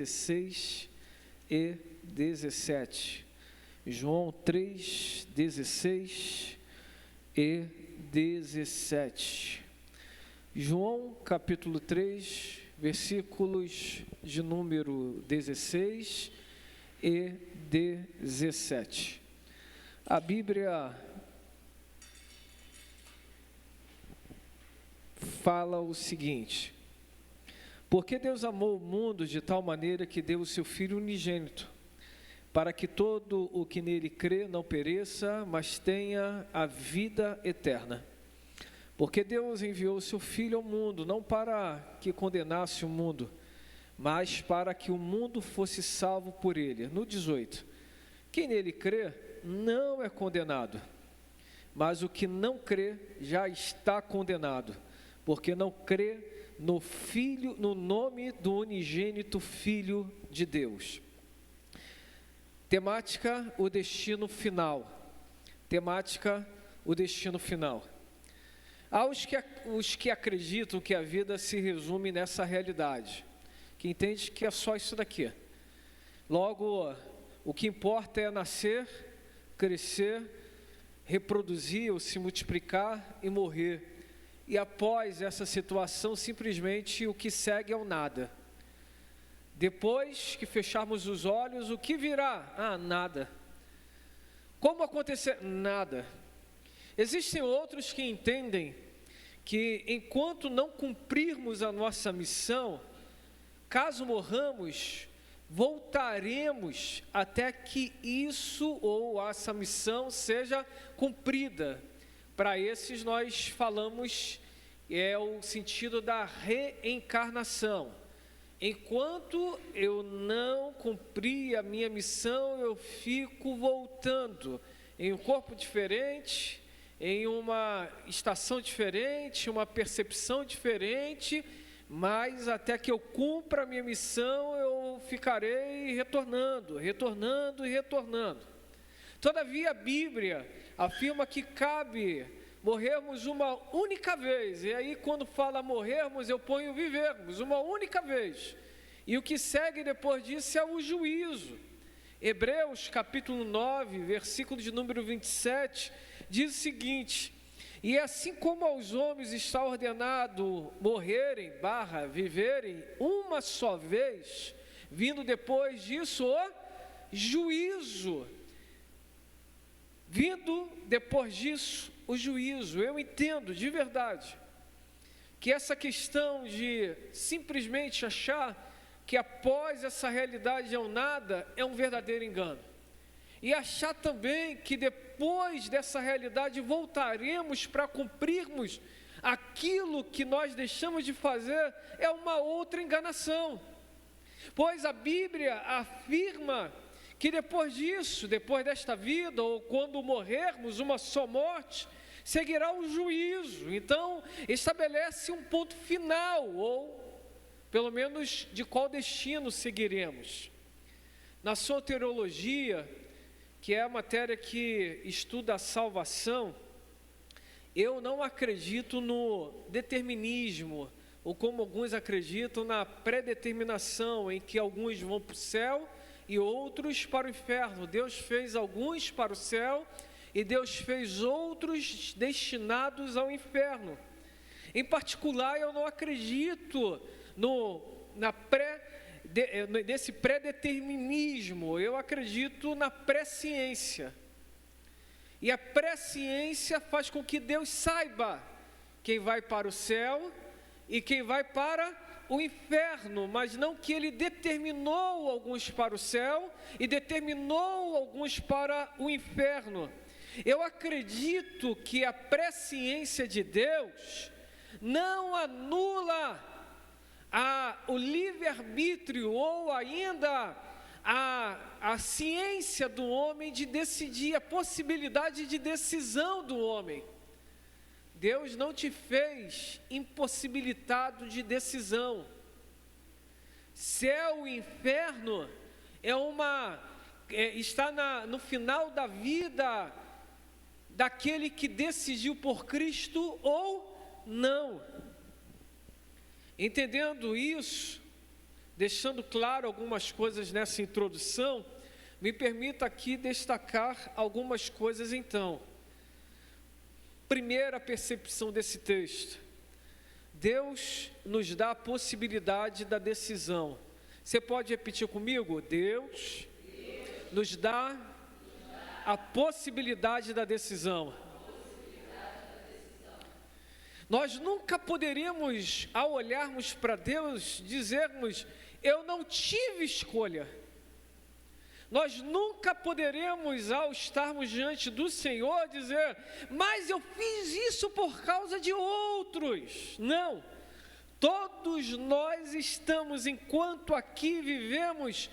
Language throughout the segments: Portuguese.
16 e 17. João 3, 16 e 17. João capítulo 3, versículos de número 16 e 17. A Bíblia fala o seguinte: porque Deus amou o mundo de tal maneira que deu o seu Filho unigênito, para que todo o que nele crê não pereça, mas tenha a vida eterna. Porque Deus enviou o seu Filho ao mundo, não para que condenasse o mundo, mas para que o mundo fosse salvo por ele. No 18, quem nele crê não é condenado, mas o que não crê já está condenado, porque não crê no Filho, no nome do unigênito Filho de Deus. Temática: o destino final. Temática: o destino final. Há os que acreditam que a vida se resume nessa realidade, que entende que é só isso daqui. Logo, o que importa é nascer, crescer, reproduzir ou se multiplicar e morrer. E após essa situação, simplesmente o que segue é o nada. Depois que fecharmos os olhos, o que virá? Nada. Como acontecer? Nada. Existem outros que entendem que enquanto não cumprirmos a nossa missão, caso morramos, voltaremos até que isso ou essa missão seja cumprida. Para esses nós falamos, é o sentido da reencarnação. Enquanto eu não cumprir a minha missão, eu fico voltando em um corpo diferente, em uma estação diferente, uma percepção diferente, mas até que eu cumpra a minha missão, eu ficarei retornando. Todavia a Bíblia afirma que cabe morrermos uma única vez, e aí quando fala morrermos, eu ponho vivermos uma única vez, e o que segue depois disso é o juízo. Hebreus capítulo 9, versículo de número 27, diz o seguinte: e assim como aos homens está ordenado morrerem, viverem uma só vez, vindo depois disso o juízo. Vindo depois disso o juízo. Eu entendo de verdade que essa questão de simplesmente achar que após essa realidade é um nada, é um verdadeiro engano. E achar também que depois dessa realidade voltaremos para cumprirmos aquilo que nós deixamos de fazer, é uma outra enganação. Pois a Bíblia afirma que depois disso, depois desta vida, ou quando morrermos, uma só morte, seguirá o juízo. Então, estabelece um ponto final, ou pelo menos de qual destino seguiremos. Na soteriologia, que é a matéria que estuda a salvação, eu não acredito no determinismo, ou como alguns acreditam, na predeterminação, em que alguns vão para o céu e outros para o inferno. Deus fez alguns para o céu e Deus fez outros destinados ao inferno. Em particular, eu não acredito nesse pré-determinismo. Eu acredito na presciência. E a presciência faz com que Deus saiba quem vai para o céu e quem vai para o inferno, mas não que Ele determinou alguns para o céu e determinou alguns para o inferno. Eu acredito que a presciência de Deus não anula o livre-arbítrio ou ainda a ciência do homem de decidir, a possibilidade de decisão do homem. Deus não te fez impossibilitado de decisão. Céu e inferno está no final da vida daquele que decidiu por Cristo ou não. Entendendo isso, deixando claro algumas coisas nessa introdução, me permita aqui destacar algumas coisas então. Primeira percepção desse texto: Deus nos dá a possibilidade da decisão. Você pode repetir comigo? Deus nos dá a possibilidade da decisão. Nós nunca poderíamos, ao olharmos para Deus, dizermos: eu não tive escolha. Nós nunca poderemos, ao estarmos diante do Senhor, dizer: mas eu fiz isso por causa de outros. Não. Todos nós estamos, enquanto aqui vivemos,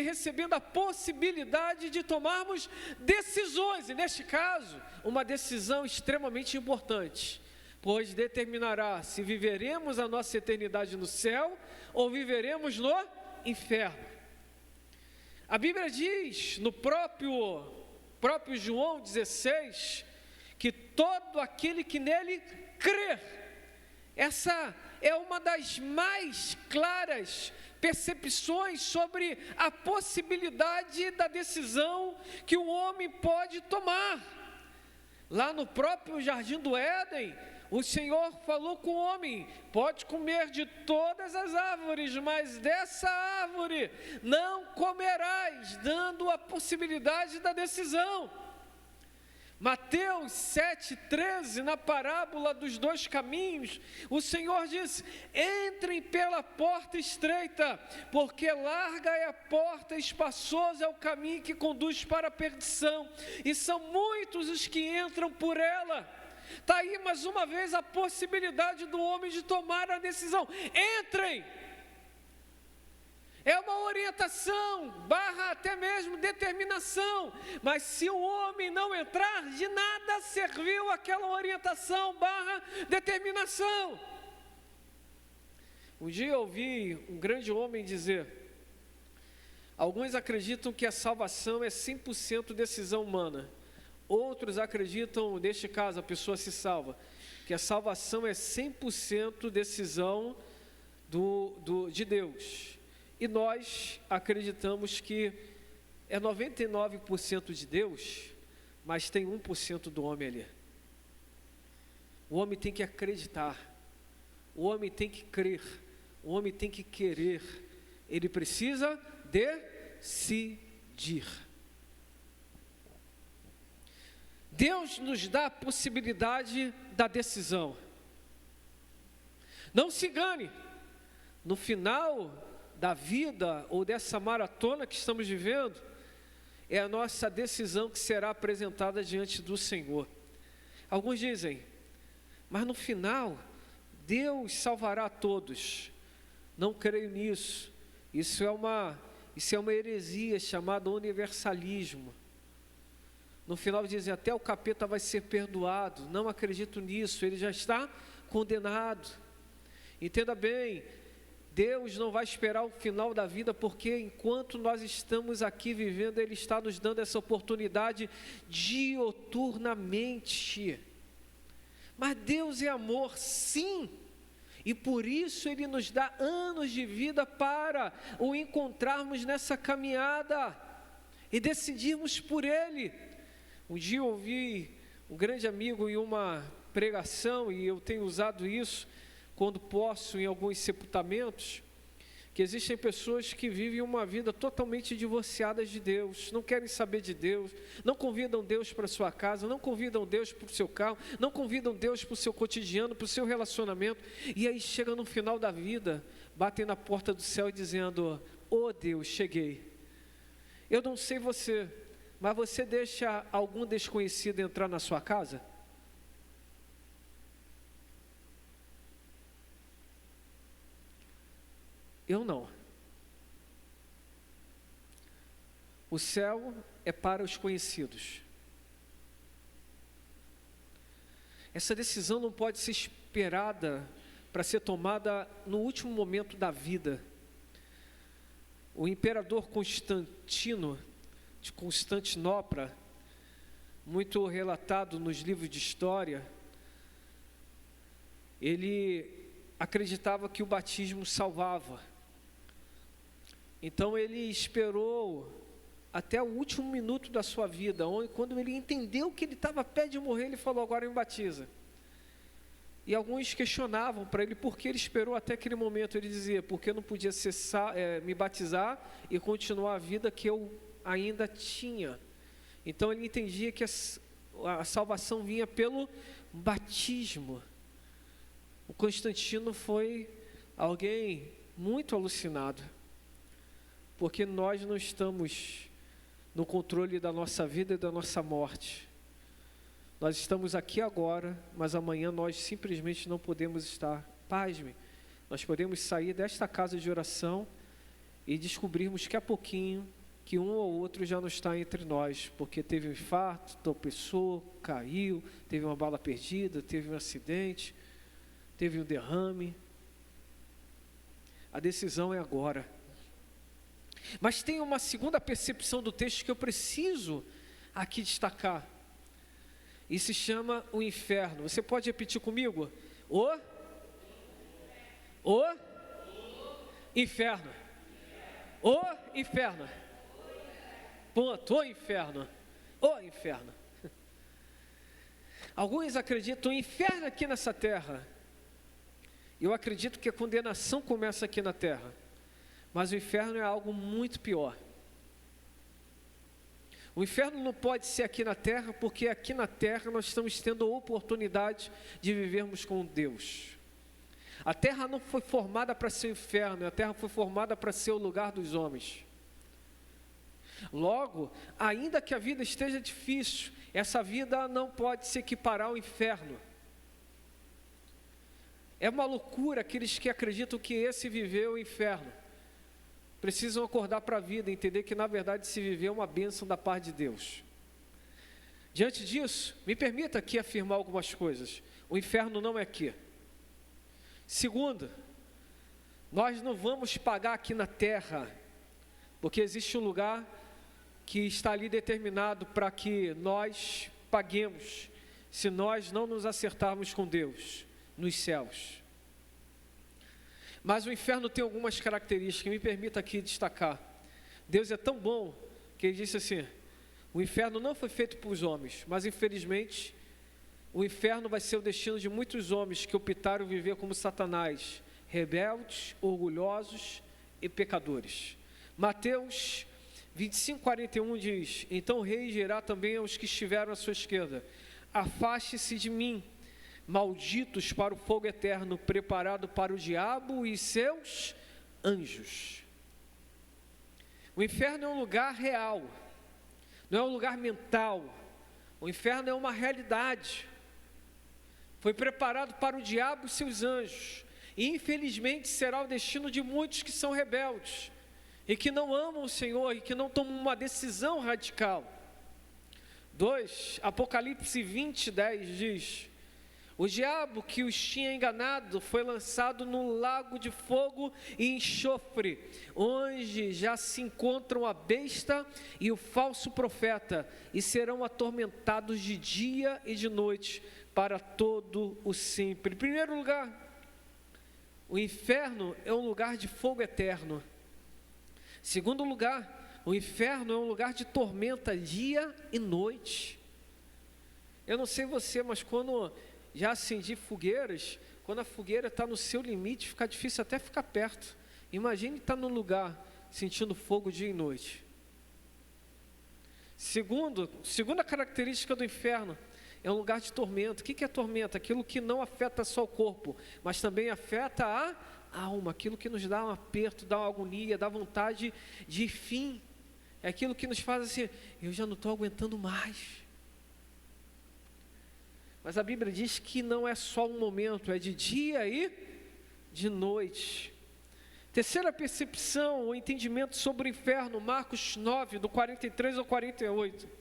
recebendo a possibilidade de tomarmos decisões, e neste caso, uma decisão extremamente importante, pois determinará se viveremos a nossa eternidade no céu ou viveremos no inferno. A Bíblia diz, no próprio João 16, que todo aquele que nele crer. Essa é uma das mais claras percepções sobre a possibilidade da decisão que o homem pode tomar. Lá no próprio Jardim do Éden, o Senhor falou com o homem: pode comer de todas as árvores, mas dessa árvore não comerás, dando a possibilidade da decisão. Mateus 7,13, na parábola dos dois caminhos, o Senhor diz: entrem pela porta estreita, porque larga é a porta, espaçoso é o caminho que conduz para a perdição, e são muitos os que entram por ela. Está aí mais uma vez a possibilidade do homem de tomar a decisão: entrem! É uma orientação, barra até mesmo determinação, mas se o homem não entrar, de nada serviu aquela orientação, barra determinação. Um dia eu ouvi um grande homem dizer: alguns acreditam que a salvação é 100% decisão humana, outros acreditam, neste caso a pessoa se salva, que a salvação é 100% decisão de Deus. E nós acreditamos que é 99% de Deus, mas tem 1% do homem ali. O homem tem que acreditar, o homem tem que crer, o homem tem que querer, ele precisa decidir. Deus nos dá a possibilidade da decisão. Não se engane, no final da vida ou dessa maratona que estamos vivendo, é a nossa decisão que será apresentada diante do Senhor. Alguns dizem: mas no final Deus salvará a todos. Não creio nisso. Isso é uma heresia chamada universalismo. No final dizem: até o capeta vai ser perdoado. Não acredito nisso, ele já está condenado. Entenda bem, Deus não vai esperar o final da vida, porque enquanto nós estamos aqui vivendo, Ele está nos dando essa oportunidade dioturnamente. Mas Deus é amor, sim, e por isso Ele nos dá anos de vida para o encontrarmos nessa caminhada e decidirmos por Ele. Um dia eu ouvi um grande amigo em uma pregação, e eu tenho usado isso quando posso em alguns sepultamentos, que existem pessoas que vivem uma vida totalmente divorciadas de Deus, não querem saber de Deus, não convidam Deus para a sua casa, não convidam Deus para o seu carro, não convidam Deus para o seu cotidiano, para o seu relacionamento, e aí chega no final da vida, batem na porta do céu e dizendo: oh Deus, cheguei. Eu não sei você, mas você deixa algum desconhecido entrar na sua casa? Eu não. O céu é para os conhecidos. Essa decisão não pode ser esperada para ser tomada no último momento da vida. O imperador Constantino, de Constantinopla, muito relatado nos livros de história, ele acreditava que o batismo salvava. Então ele esperou até o último minuto da sua vida, onde, quando ele entendeu que ele estava a pé de morrer, ele falou: agora me batiza. E alguns questionavam para ele por que ele esperou até aquele momento. Ele dizia: porque eu não podia me batizar e continuar a vida que eu ainda tinha. Então ele entendia que a salvação vinha pelo batismo. O Constantino foi alguém muito alucinado, porque nós não estamos no controle da nossa vida e da nossa morte. Nós estamos aqui agora, mas amanhã nós simplesmente não podemos estar. Pasme, nós podemos sair desta casa de oração e descobrirmos que há pouquinho que um ou outro já não está entre nós, porque teve um infarto, tropeçou, caiu, teve uma bala perdida, teve um acidente, teve um derrame. A decisão é agora. Mas tem uma segunda percepção do texto que eu preciso aqui destacar, e se chama o inferno. Você pode repetir comigo? O inferno. O inferno. Ponto. O inferno. O inferno. Alguns acreditam o inferno aqui nessa terra. Eu acredito que a condenação começa aqui na terra, mas o inferno é algo muito pior. O inferno não pode ser aqui na terra, porque aqui na terra nós estamos tendo a oportunidade de vivermos com Deus. A terra não foi formada para ser o inferno, a terra foi formada para ser o lugar dos homens. Logo, ainda que a vida esteja difícil, essa vida não pode se equiparar ao inferno. É uma loucura aqueles que acreditam que esse viver é o inferno. Precisam acordar para a vida, entender que na verdade se viver é uma bênção da parte de Deus. Diante disso, me permita aqui afirmar algumas coisas. O inferno não é aqui. Segundo, nós não vamos pagar aqui na terra, porque existe um lugar que está ali determinado para que nós paguemos, se nós não nos acertarmos com Deus, nos céus. Mas o inferno tem algumas características que me permita aqui destacar. Deus é tão bom que Ele disse assim: o inferno não foi feito para os homens, mas infelizmente o inferno vai ser o destino de muitos homens que optaram viver como Satanás, rebeldes, orgulhosos e pecadores. Mateus 25:41 diz: então o rei dirá também aos que estiveram à sua esquerda: afaste-se de mim, malditos, para o fogo eterno preparado para o diabo e seus anjos. O inferno é um lugar real, não é um lugar mental. O inferno é uma realidade. Foi preparado para o diabo e seus anjos, e infelizmente será o destino de muitos que são rebeldes e que não amam o Senhor e que não tomam uma decisão radical. 2, Apocalipse 20:10 diz: o diabo que os tinha enganado foi lançado no lago de fogo e enxofre, onde já se encontram a besta e o falso profeta, e serão atormentados de dia e de noite para todo o sempre. Em primeiro lugar, o inferno é um lugar de fogo eterno. Segundo lugar, o inferno é um lugar de tormenta dia e noite. Eu não sei você, mas quando já acendi fogueiras, quando a fogueira está no seu limite, fica difícil até ficar perto. Imagine estar num lugar sentindo fogo dia e noite. Segunda característica do inferno, é um lugar de tormento. O que é tormento? Aquilo que não afeta só o corpo, mas também afeta a alma, aquilo que nos dá um aperto, dá uma agonia, dá vontade de fim. É aquilo que nos faz assim: eu já não estou aguentando mais. Mas a Bíblia diz que não é só um momento, é de dia e de noite. Terceira percepção, o entendimento sobre o inferno, Marcos 9, do 43 ao 48.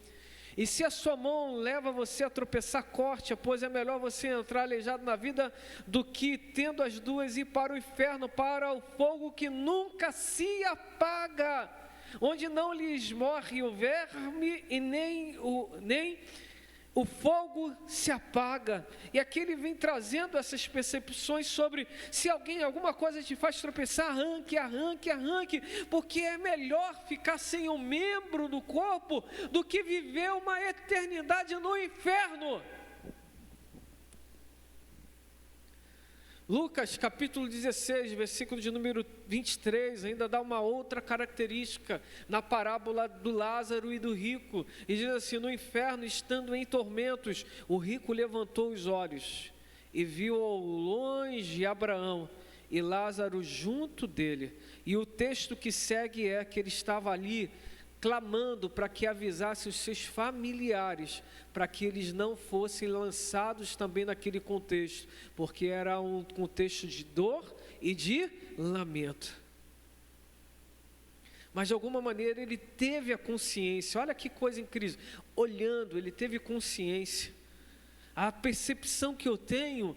E se a sua mão leva você a tropeçar, corte-a, pois é melhor você entrar aleijado na vida do que, tendo as duas, ir para o inferno, para o fogo que nunca se apaga, onde não lhes morre o verme e nem o fogo se apaga. E aqui ele vem trazendo essas percepções sobre se alguma coisa te faz tropeçar, arranque, porque é melhor ficar sem um membro do corpo do que viver uma eternidade no inferno. Lucas capítulo 16, versículo de número 23, ainda dá uma outra característica na parábola do Lázaro e do rico, e diz assim: no inferno, estando em tormentos, o rico levantou os olhos e viu ao longe Abraão e Lázaro junto dele, e o texto que segue é que ele estava ali clamando para que avisasse os seus familiares, para que eles não fossem lançados também naquele contexto, porque era um contexto de dor e de lamento. Mas de alguma maneira ele teve a consciência, olha que coisa incrível, olhando, ele teve consciência. A percepção que eu tenho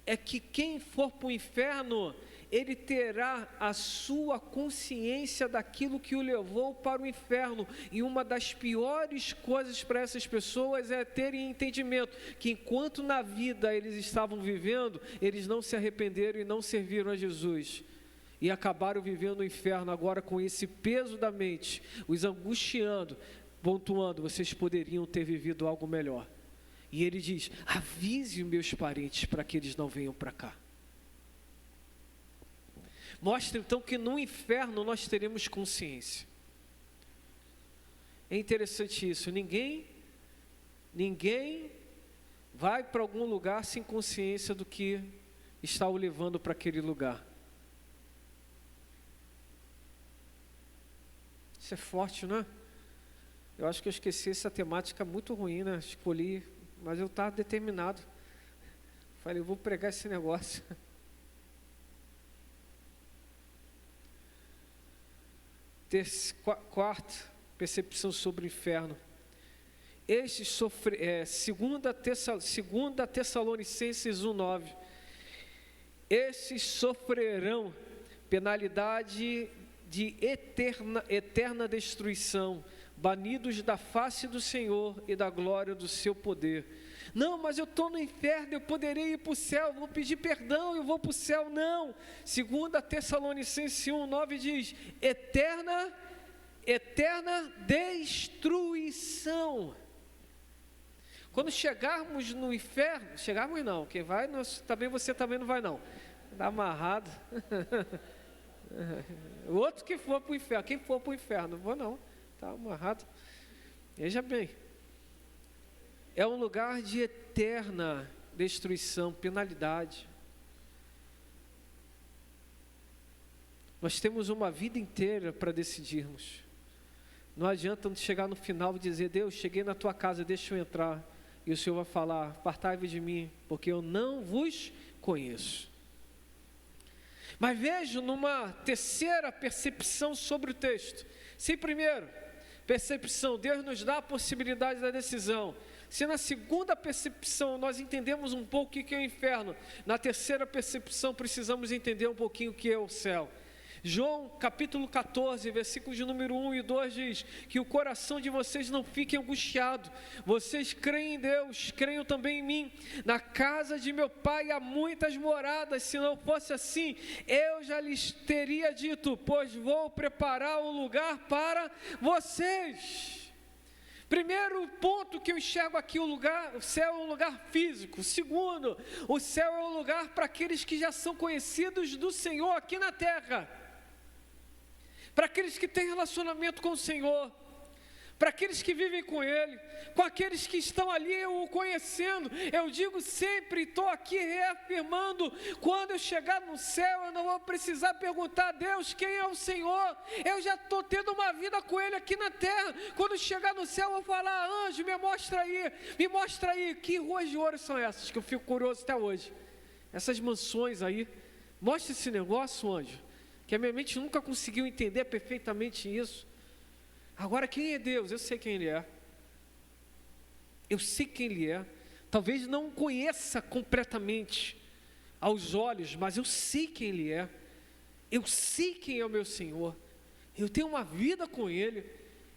é que quem for para o inferno, ele terá a sua consciência daquilo que o levou para o inferno, e uma das piores coisas para essas pessoas é terem entendimento, que enquanto na vida eles estavam vivendo, eles não se arrependeram e não serviram a Jesus, e acabaram vivendo o inferno agora com esse peso da mente, os angustiando, pontuando, vocês poderiam ter vivido algo melhor. E ele diz: avise os meus parentes para que eles não venham para cá. Mostra então que no inferno nós teremos consciência. É interessante isso, ninguém vai para algum lugar sem consciência do que está o levando para aquele lugar. Isso é forte, não é? Eu acho que eu esqueci essa temática muito ruim, né? Escolhi, mas eu estava determinado. Falei, eu vou pregar esse negócio. Quarta percepção sobre o inferno. Estes segunda Tessalonicenses 1:9. Estes sofrerão penalidade de eterna destruição, banidos da face do Senhor e da glória do seu poder. Não, mas eu estou no inferno, eu poderei ir para o céu, vou pedir perdão, eu vou para o céu. Não, 2 Tessalonicenses 1:9 diz, eterna destruição. Quando chegarmos no inferno, chegarmos não, quem vai, você também não vai não, está amarrado. O outro que for para o inferno, quem for para o inferno, não vou não, está amarrado. Veja bem, é um lugar de eterna destruição, penalidade. Nós temos uma vida inteira para decidirmos. Não adianta chegar no final e dizer, Deus, cheguei na tua casa, deixa eu entrar. E o Senhor vai falar, apartai-vos de mim, porque eu não vos conheço. Mas vejo numa terceira percepção sobre o texto. Se primeiro, percepção, Deus nos dá a possibilidade da decisão. Se na segunda percepção nós entendemos um pouco o que é o inferno, na terceira percepção precisamos entender um pouquinho o que é o céu. João capítulo 14, versículos de número 1 e 2 diz que o coração de vocês não fique angustiado, vocês creem em Deus, creiam também em mim. Na casa de meu pai há muitas moradas, se não fosse assim, eu já lhes teria dito, pois vou preparar um lugar para vocês. Primeiro ponto que eu enxergo aqui, o céu é um lugar físico. Segundo, o céu é um lugar para aqueles que já são conhecidos do Senhor aqui na terra, para aqueles que têm relacionamento com o Senhor, para aqueles que vivem com Ele, com aqueles que estão ali o conhecendo. Eu digo sempre, estou aqui reafirmando, quando eu chegar no céu, eu não vou precisar perguntar a Deus quem é o Senhor, eu já estou tendo uma vida com Ele aqui na terra. Quando chegar no céu, eu vou falar, anjo, me mostra aí, que ruas de ouro são essas, que eu fico curioso até hoje, essas mansões aí, mostra esse negócio, anjo, que a minha mente nunca conseguiu entender perfeitamente isso. Agora, quem é Deus? Eu sei quem Ele é. Eu sei quem Ele é. Talvez não conheça completamente aos olhos, mas eu sei quem Ele é. Eu sei quem é o meu Senhor. Eu tenho uma vida com Ele.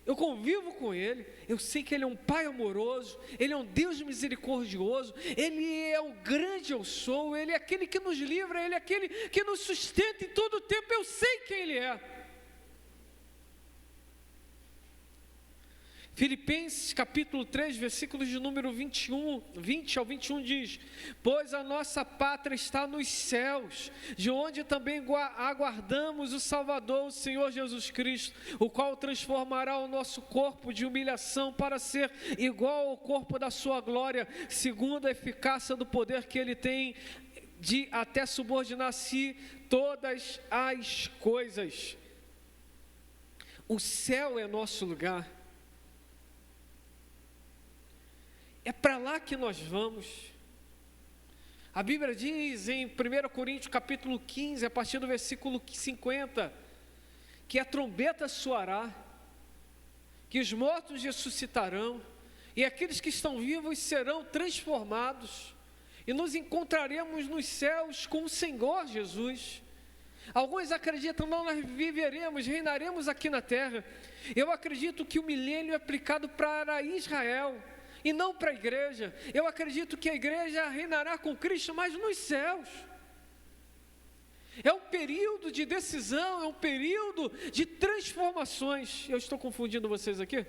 eu convivo com Ele, eu sei que Ele é um Pai amoroso, Ele é um Deus misericordioso, Ele é o grande eu sou, Ele é aquele que nos livra, Ele é aquele que nos sustenta em todo o tempo, eu sei quem Ele é. Filipenses capítulo 3, versículos de número 20 ao 21 diz: pois a nossa pátria está nos céus, de onde também aguardamos o Salvador, o Senhor Jesus Cristo, o qual transformará o nosso corpo de humilhação para ser igual ao corpo da sua glória, segundo a eficácia do poder que Ele tem de até subordinar-se todas as coisas. O céu é nosso lugar. É para lá que nós vamos. A Bíblia diz em 1 Coríntios capítulo 15, a partir do versículo 50, que a trombeta soará, que os mortos ressuscitarão, e aqueles que estão vivos serão transformados, e nos encontraremos nos céus com o Senhor Jesus. Alguns acreditam, não, nós viveremos, reinaremos aqui na terra. Eu acredito que o milênio é aplicado para Israel, e não para a igreja. Eu acredito que a igreja reinará com Cristo, mas nos céus. É um período de decisão, é um período de transformações. Eu estou confundindo vocês aqui?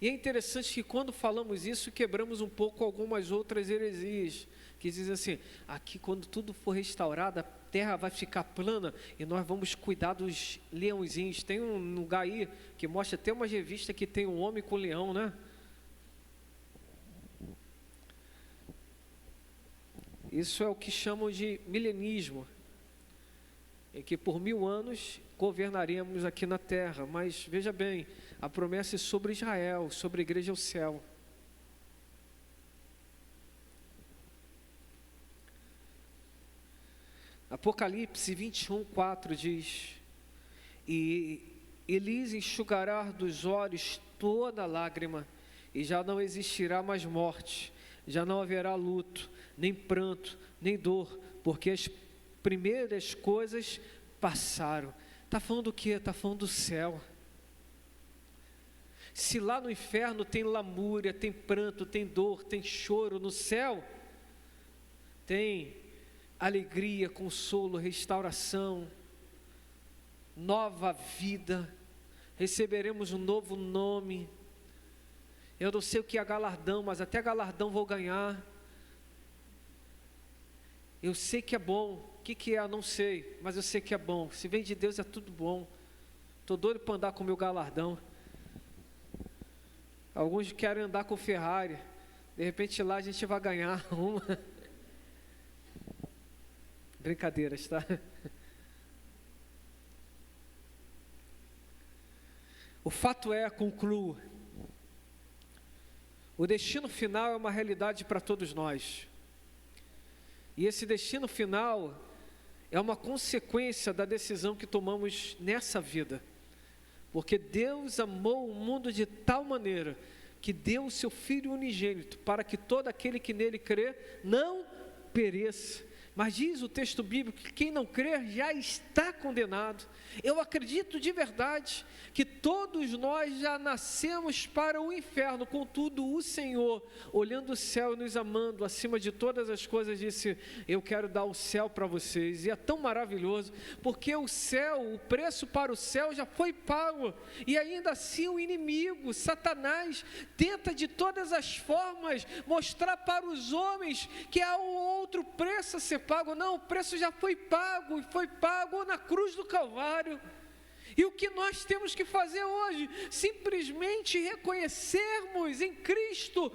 E é interessante que quando falamos isso, quebramos um pouco algumas outras heresias, que dizem assim: aqui quando tudo for restaurado, a terra vai ficar plana e nós vamos cuidar dos leãozinhos. Tem um lugar aí que mostra até uma revista que tem um homem com leão, né? Isso é o que chamam de milenismo, em que por 1000 anos governaremos aqui na terra. Mas veja bem, a promessa é sobre Israel, sobre a igreja ao céu. Apocalipse 21:4 diz: e lhes enxugará dos olhos toda lágrima, e já não existirá mais morte, já não haverá luto, nem pranto, nem dor, porque as primeiras coisas passaram. Está falando do quê? Está falando do céu. Se lá no inferno tem lamúria, tem pranto, tem dor, tem choro, no céu tem alegria, consolo, restauração, nova vida, receberemos um novo nome. Eu não sei o que é galardão, mas até galardão vou ganhar. Eu sei que é bom. O que é? Não sei, mas eu sei que é bom. Se vem de Deus é tudo bom. Estou doido para andar com o meu galardão. Alguns querem andar com Ferrari, de repente lá a gente vai ganhar uma. Brincadeiras, tá? O fato é, concluo, o destino final é uma realidade para todos nós. E esse destino final é uma consequência da decisão que tomamos nessa vida. Porque Deus amou o mundo de tal maneira que deu o seu Filho unigênito para que todo aquele que nele crê não pereça. Mas diz o texto bíblico que quem não crer já está condenado. Eu acredito de verdade que todos nós já nascemos para o inferno. Contudo, o Senhor, olhando o céu e nos amando acima de todas as coisas, disse: eu quero dar o céu para vocês. E é tão maravilhoso, porque o céu, o preço para o céu já foi pago. E ainda assim o inimigo, Satanás, tenta de todas as formas mostrar para os homens que há um outro preço a ser pago. Não, o preço já foi pago, e foi pago na cruz do Calvário. E o que nós temos que fazer hoje? Simplesmente reconhecermos em Cristo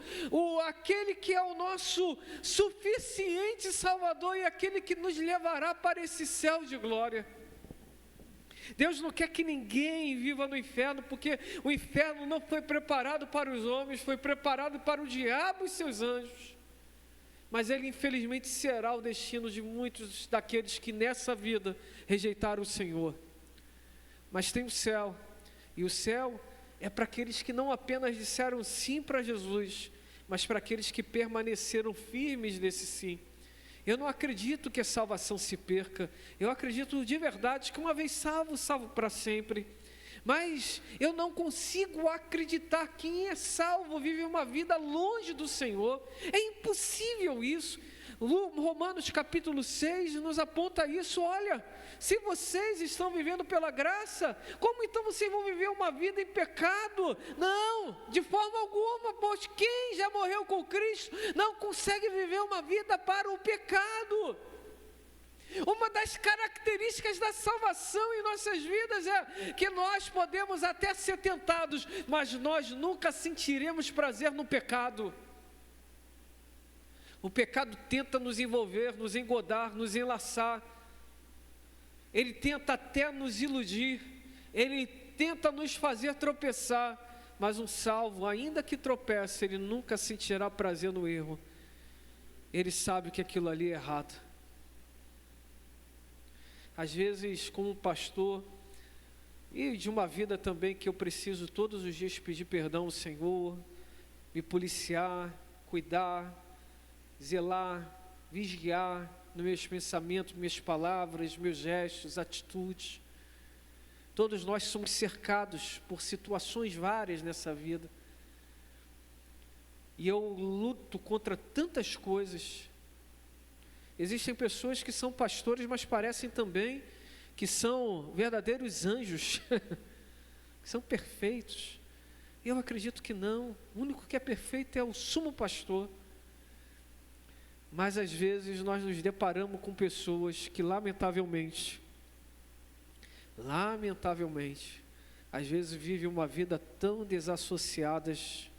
aquele que é o nosso suficiente Salvador e aquele que nos levará para esse céu de glória. Deus não quer que ninguém viva no inferno, porque o inferno não foi preparado para os homens, foi preparado para o diabo e seus anjos. Mas ele infelizmente será o destino de muitos daqueles que nessa vida rejeitaram o Senhor. Mas tem o céu, e o céu é para aqueles que não apenas disseram sim para Jesus, mas para aqueles que permaneceram firmes nesse sim. Eu não acredito que a salvação se perca. Eu acredito de verdade que uma vez salvo, salvo para sempre. Mas eu não consigo acreditar que quem é salvo vive uma vida longe do Senhor. É impossível isso. Romanos capítulo 6 nos aponta isso. Olha, se vocês estão vivendo pela graça, como então vocês vão viver uma vida em pecado? Não, de forma alguma, pois quem já morreu com Cristo não consegue viver uma vida para o pecado. Uma das características da salvação em nossas vidas é que nós podemos até ser tentados, mas nós nunca sentiremos prazer no pecado. O pecado tenta nos envolver, nos engodar, nos enlaçar. Ele tenta até nos iludir. Ele tenta nos fazer tropeçar. Mas um salvo, ainda que tropece, ele nunca sentirá prazer no erro. Ele sabe que aquilo ali é errado. Às vezes, como pastor, e de uma vida também que eu preciso todos os dias pedir perdão ao Senhor, me policiar, cuidar, zelar, vigiar nos meus pensamentos, minhas palavras, meus gestos, atitudes. Todos nós somos cercados por situações várias nessa vida. E eu luto contra tantas coisas. Existem pessoas que são pastores, mas parecem também que são verdadeiros anjos, que são perfeitos. Eu acredito que não. O único que é perfeito é o sumo pastor. Mas às vezes nós nos deparamos com pessoas que lamentavelmente, às vezes vivem uma vida tão desassociadas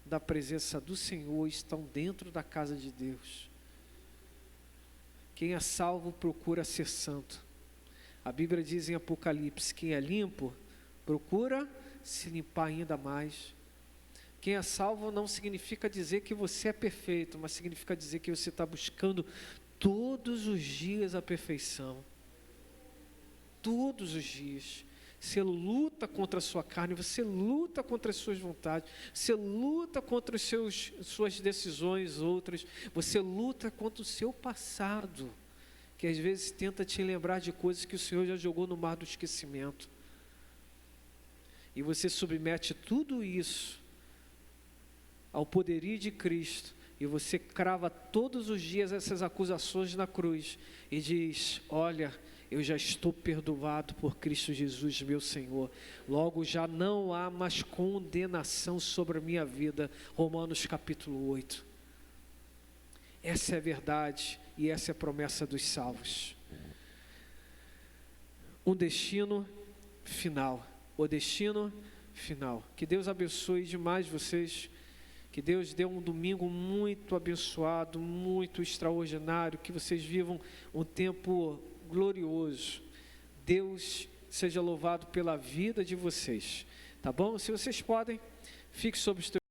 da presença do Senhor, estão dentro da casa de Deus. Quem é salvo procura ser santo. A Bíblia diz em Apocalipse, quem é limpo procura se limpar ainda mais. Quem é salvo não significa dizer que você é perfeito, mas significa dizer que você está buscando todos os dias a perfeição. Todos os dias. Você luta contra a sua carne, você luta contra as suas vontades, você luta contra as suas decisões outras, você luta contra o seu passado, que às vezes tenta te lembrar de coisas que o Senhor já jogou no mar do esquecimento. E você submete tudo isso ao poderio de Cristo, e você crava todos os dias essas acusações na cruz, e diz, olha, eu já estou perdoado por Cristo Jesus, meu Senhor. Logo já não há mais condenação sobre a minha vida. Romanos capítulo 8. Essa é a verdade e essa é a promessa dos salvos. Um destino final. O destino final. Que Deus abençoe demais vocês. Que Deus dê um domingo muito abençoado, muito extraordinário. Que vocês vivam um tempo glorioso. Deus seja louvado pela vida de vocês, tá bom? Se vocês podem, fique sob os